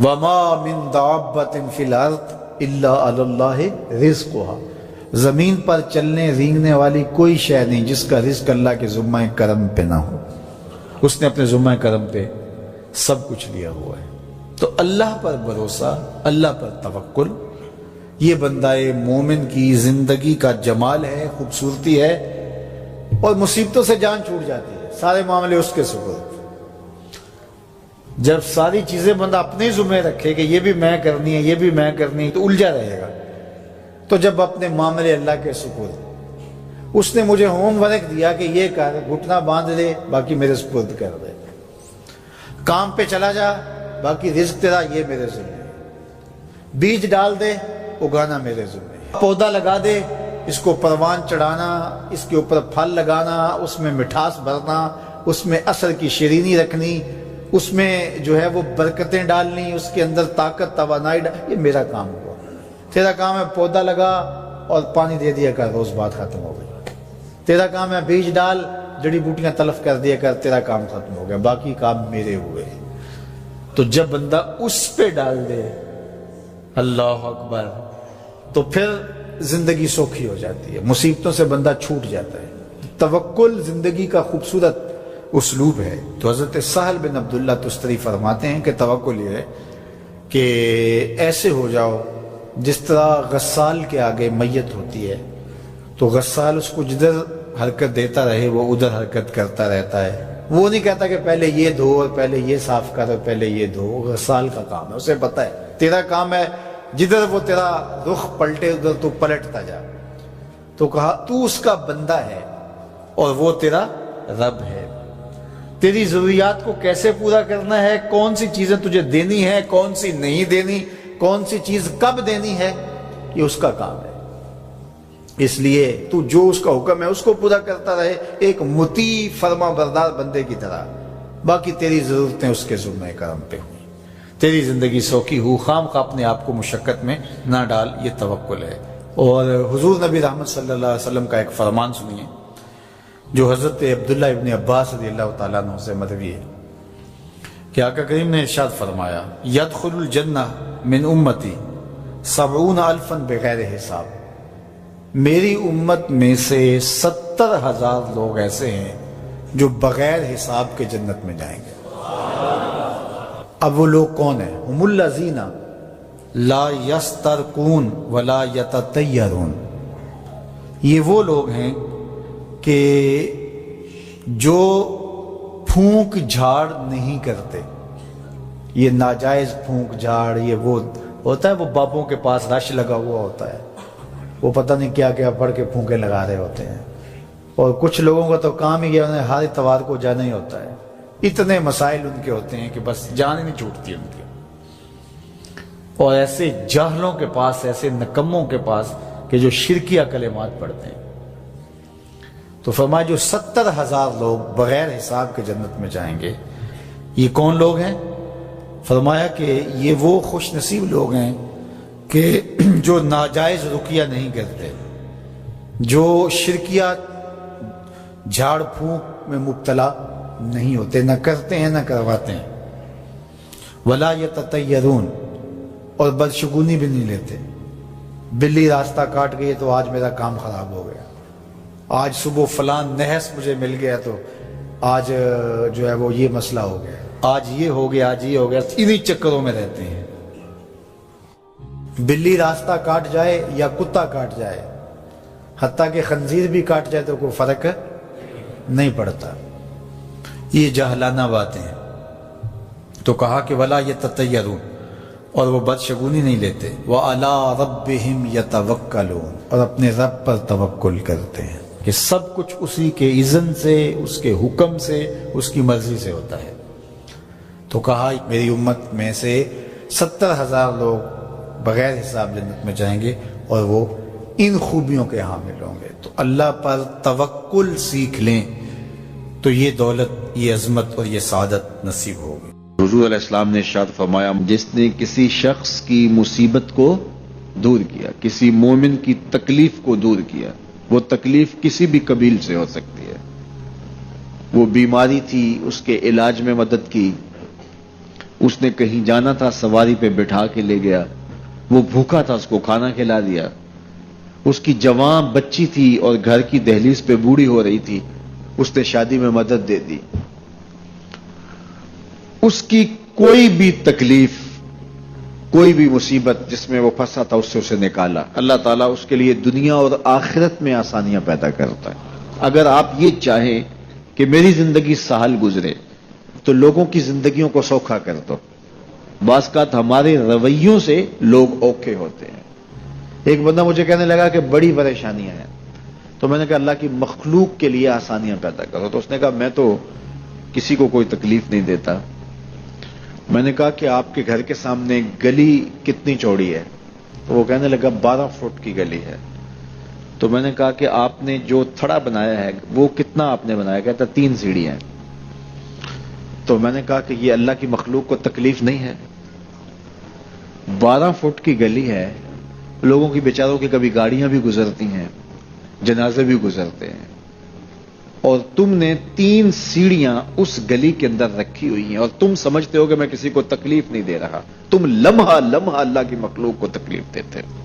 وما من دابۃ فی الارض الا علی اللہ رزقها، زمین پر چلنے رینگنے والی کوئی شے نہیں جس کا رزق اللہ کے ذمہ کرم پہ نہ ہو، اس نے اپنے ذمہ کرم پہ سب کچھ لیا ہوا ہے۔ تو اللہ پر بھروسہ، اللہ پر توکل، یہ بندہ مومن کی زندگی کا جمال ہے، خوبصورتی ہے، اور مصیبتوں سے جان چھوٹ جاتی ہے، سارے معاملے اس کے سپرد۔ جب ساری چیزیں بندہ اپنے ذمہ رکھے کہ یہ بھی میں کرنی ہے، یہ بھی میں کرنی ہے، تو الجھا رہے گا۔ تو جب اپنے معاملے اللہ کے سپرد، اس نے مجھے ہوم ورک دیا کہ یہ کر، گھٹنا باندھ دے، باقی میرے سپرد کر دے، کام پہ چلا جا، باقی رزق تیرا، یہ میرے ذمہ ہے، بیج ڈال دے، اگانا میرے ذمہ ہے، پودا لگا دے، اس کو پروان چڑھانا، اس کے اوپر پھل لگانا، اس میں مٹھاس بھرنا، اس میں اثر کی شیرینی رکھنی، اس میں جو ہے وہ برکتیں ڈالنی، اس کے اندر طاقت توانائی یہ میرا کام ہوا۔ تیرا کام ہے پودا لگا اور پانی دے دیا کر، روز بات ختم ہو گئی۔ تیرا کام ہے بیج ڈال، جڑی بوٹیاں تلف کر دیا کر، تیرا کام ختم ہو گیا، باقی کام میرے ہوئے۔ تو جب بندہ اس پہ ڈال دے، اللہ اکبر، تو پھر زندگی سوکھی ہو جاتی ہے، مصیبتوں سے بندہ چھوٹ جاتا ہے۔ توکل زندگی کا خوبصورت اسلوب ہے۔ تو حضرت سہل بن عبداللہ تستری فرماتے ہیں کہ توکل یہ ہے کہ ایسے ہو جاؤ جس طرح غسال کے آگے میت ہوتی ہے تو غسال اس کو جدھر حرکت دیتا رہے وہ ادھر حرکت کرتا رہتا ہے، وہ نہیں کہتا کہ پہلے یہ دھو اور پہلے یہ صاف کر اور پہلے یہ دھو۔ غسال کا کام ہے، اسے پتہ ہے تیرا کام ہے جدھر وہ تیرا رخ پلٹے ادھر تو پلٹتا جا۔ تو کہا تو اس کا بندہ ہے اور وہ تیرا رب ہے، تیری ضروریات کو کیسے پورا کرنا ہے، کون سی چیزیں تجھے دینی ہے، کون سی نہیں دینی، کون سی چیز کب دینی ہے، یہ اس کا کام ہے۔ اس لیے تو جو اس کا حکم ہے اس کو پورا کرتا رہے، ایک مطیع فرما بردار بندے کی طرح، باقی تیری ضرورتیں اس کے ذمہ کرم پہ ہوئی، تیری زندگی سوکھی ہو، خام خواہ اپنے آپ کو مشقت میں نہ ڈال، یہ توکل ہے۔ اور حضور نبی رحمت صلی اللہ علیہ وسلم کا ایک فرمان سنیے جو حضرت عبداللہ ابن عباس رضی اللہ تعالیٰ عنہ سے مروی ہے کہ آقا کریم نے ارشاد فرمایا، یدخل الجنہ من امتی 70,000 بغیر حساب، میری امت میں سے 70,000 لوگ ایسے ہیں جو بغیر حساب کے جنت میں جائیں گے۔ اب وہ لوگ کون ہیں؟ ہم الذین لا یسترقون ولا یتطیرون، یہ وہ لوگ ہیں کہ جو پھونک جھاڑ نہیں کرتے۔ یہ ناجائز پھونک جھاڑ، یہ وہ ہوتا ہے، وہ بابوں کے پاس رش لگا ہوا ہوتا ہے، وہ پتہ نہیں کیا کیا پڑھ کے پھونکے لگا رہے ہوتے ہیں، اور کچھ لوگوں کا تو کام ہی انہیں ہر اتوار کو جانا ہی ہوتا ہے، اتنے مسائل ان کے ہوتے ہیں کہ بس جان ہی نہیں چھوٹتی ان کی۔ اور ایسے جاہلوں کے پاس، ایسے نکموں کے پاس کہ جو شرکیہ کلمات پڑھتے ہیں۔ تو فرمایا جو 70,000 لوگ بغیر حساب کے جنت میں جائیں گے، یہ کون لوگ ہیں؟ فرمایا کہ یہ وہ خوش نصیب لوگ ہیں کہ جو ناجائز رقیہ نہیں کرتے، جو شرکیہ جھاڑ پھونک میں مبتلا نہیں ہوتے، نہ کرتے ہیں نہ کرواتے ہیں، ولا یتطیرون، اور بدشگونی بھی نہیں لیتے۔ بلی راستہ کاٹ گئی تو آج میرا کام خراب ہو گیا، آج صبح فلان نحس مجھے مل گیا تو آج جو ہے وہ یہ مسئلہ ہو گیا، آج یہ ہو گیا، آج یہ ہو گیا، انہی چکروں میں رہتے ہیں۔ بلی راستہ کاٹ جائے یا کتا کاٹ جائے، حتیٰ کہ خنزیر بھی کاٹ جائے تو کوئی فرق نہیں پڑتا، یہ جاہلانہ باتیں ہیں۔ تو کہا کہ ولا یتطیرون، اور وہ بدشگونی نہیں لیتے، وَعَلَىٰ رَبِّهِمْ يَتَوَكَّلُونَ، اور اپنے رب پر توکل کرتے ہیں کہ سب کچھ اسی کے اذن سے، اس کے حکم سے، اس کی مرضی سے ہوتا ہے۔ تو کہا میری امت میں سے 70,000 لوگ بغیر حساب جنت میں جائیں گے اور وہ ان خوبیوں کے حامل ہوں گے۔ تو اللہ پر توکل سیکھ لیں تو یہ دولت، یہ عظمت اور یہ سعادت نصیب ہوگی۔ حضور علیہ السلام نے ارشاد فرمایا، جس نے کسی شخص کی مصیبت کو دور کیا، کسی مومن کی تکلیف کو دور کیا، وہ تکلیف کسی بھی قبیل سے ہو سکتی ہے، وہ بیماری تھی، اس کے علاج میں مدد کی، اس نے کہیں جانا تھا، سواری پہ بٹھا کے لے گیا، وہ بھوکا تھا، اس کو کھانا کھلا دیا۔ اس کی جوان بچی تھی اور گھر کی دہلیز پہ بوڑھی ہو رہی تھی، اس نے شادی میں مدد دے دی۔ اس کی کوئی بھی تکلیف، کوئی بھی مصیبت جس میں وہ پھنسا تھا، اس سے اسے نکالا۔ اللہ تعالیٰ اس کے لیے دنیا اور آخرت میں آسانیاں پیدا کرتا ہے۔ اگر آپ یہ چاہیں کہ میری زندگی سہل گزرے تو لوگوں کی زندگیوں کو سوکھا کر دو۔ بعض اوقات ہمارے رویوں سے لوگ اوکھے ہوتے ہیں۔ ایک بندہ مجھے کہنے لگا کہ بڑی پریشانیاں ہیں، تو میں نے کہا اللہ کی مخلوق کے لیے آسانیاں پیدا کرو۔ تو اس نے کہا میں تو کسی کو کوئی تکلیف نہیں دیتا۔ میں نے کہا کہ آپ کے گھر کے سامنے گلی کتنی چوڑی ہے؟ تو وہ کہنے لگا 12 فٹ کی گلی ہے۔ تو میں نے کہا کہ آپ نے جو تھڑا بنایا ہے وہ کتنا آپ نے بنایا؟ کہتا 3 سیڑھیاں ہیں۔ تو میں نے کہا کہ یہ اللہ کی مخلوق کو تکلیف نہیں ہے؟ 12 فٹ کی گلی ہے، لوگوں کی بیچاروں کی کبھی گاڑیاں بھی گزرتی ہیں، جنازے بھی گزرتے ہیں، اور تم نے 3 سیڑھیاں اس گلی کے اندر رکھی ہوئی ہیں، اور تم سمجھتے ہو کہ میں کسی کو تکلیف نہیں دے رہا، تم لمحہ لمحہ اللہ کی مخلوق کو تکلیف دیتے ہو۔